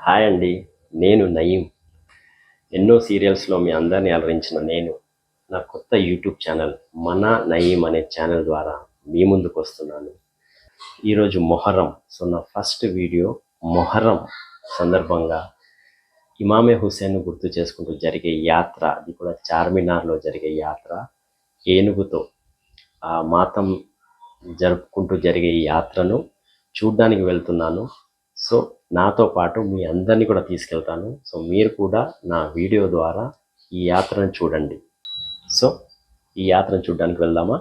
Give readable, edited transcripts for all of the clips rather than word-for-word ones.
Hi అండి. నేను నయీం. ఎన్నో సీరియల్స్లో మీ అందరినీ అలరించిన నేను నా కొత్త యూట్యూబ్ ఛానల్ మన నయీం అనే ఛానల్ ద్వారా మీ ముందుకు వస్తున్నాను. ఈరోజు మొహర్రం. సో నా ఫస్ట్ వీడియో మొహర్రం సందర్భంగా ఇమామే హుస్సేన్ను గుర్తు చేసుకుంటూ జరిగే యాత్ర, అది కూడా చార్మినార్లో జరిగే యాత్ర, ఏనుగుతో ఆ మాతం జరుపుకుంటూ జరిగే ఈ యాత్రను చూడ్డానికి వెళ్తున్నాను. సో నాతో పాటు మీ అందరినీ కూడా తీసుకెళ్తాను. సో మీరు కూడా నా వీడియో ద్వారా ఈ యాత్రను చూడండి. సో ఈ యాత్రను చూడడానికి వెళ్దామా?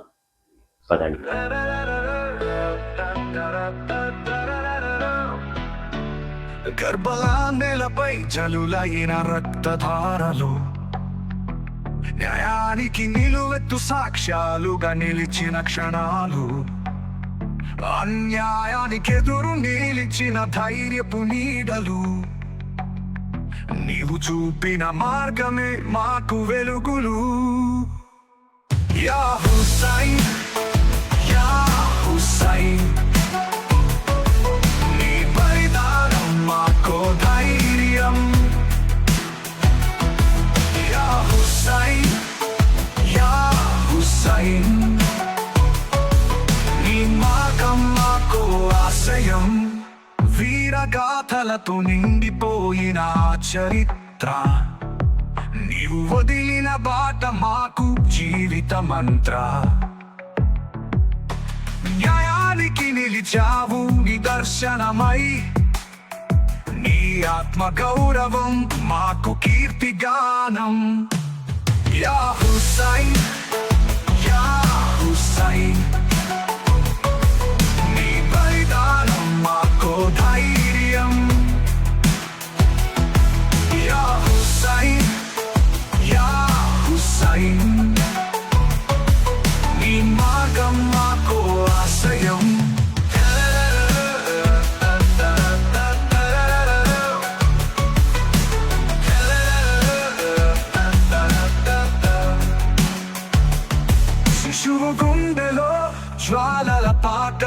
పదండి. కర్బలా నేలపై జలులైన రక్తధారలు, న్యాయానికి నిలువెత్తు సాక్ష్యాలుగా నిలిచిన క్షణాలు, అన్యాయానికి ఎదురు నిలిచిన ధైర్యపు నీడలు, నీవు చూపిన మార్గమే మాకు వెలుగులు. యా హుస్సైన్, యా హుస్సైన్, నీ బలిదానం మాకో ధైర్యం. యా హుస్సైన్, యా హుస్సైన్, నీ మార్గం మాకో ఆశయం. వీరగాథలతో నిండిపోయిన చరిత్ర, నీవు వదిలిన బాట మాకు జీవిత మంత్ర. న్యాయానికి నిలిచావు నిదర్శనమై, నీ ఆత్మ గౌరవం మాకు కీర్తిగానం. యా హుస్సైన్, యా హుస్సైన్, నీ బలిదానం మాకో ధైర్యం. యా హుస్సైన్, యా హుస్సైన్, నీ మార్గం మాకో ఆశయం. శిశువు గుండెలో జ్వాలల పాట,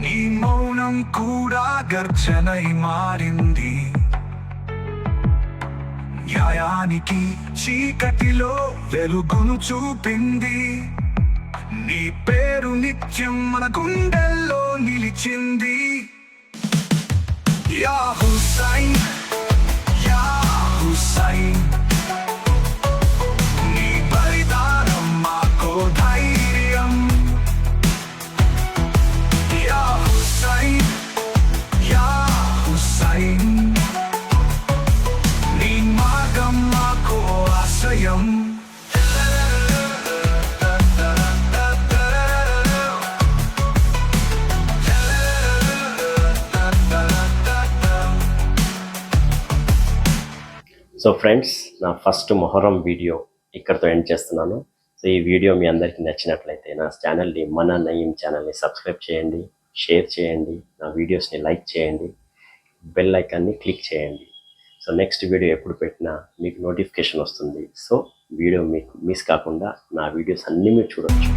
నీ మౌనం కూడా గర్జనై మారింది. న్యాయానికి చీకటిలో వెలుగును చూపింది. నీ పేరు నిత్యం మన గుండెల్లో నిలిచింది. యా హుస్సైన్, యా హుస్సైన్, నీ బలిదానం మాకో ధైర్యం. యా హుస్సైన్, యా హుస్సైన్, నీ మార్గం మాకో ఆశయం. సో ఫ్రెండ్స్, నా ఫస్ట్ మొహర్రం వీడియో ఇక్కడితో ఎండ్ చేస్తున్నాను. సో ఈ వీడియో మీ అందరికీ నచ్చినట్లయితే నా ఛానల్ని మన నయీం ఛానల్ని సబ్స్క్రైబ్ చేయండి, షేర్ చేయండి, నా వీడియోస్ని లైక్ చేయండి, బెల్ ఐకాన్ని క్లిక్ చేయండి. సో నెక్స్ట్ వీడియో ఎప్పుడు పెట్టినా మీకు నోటిఫికేషన్ వస్తుంది. సో వీడియో మీకు మిస్ కాకుండా నా వీడియోస్ అన్నీ మీరు చూడొచ్చు.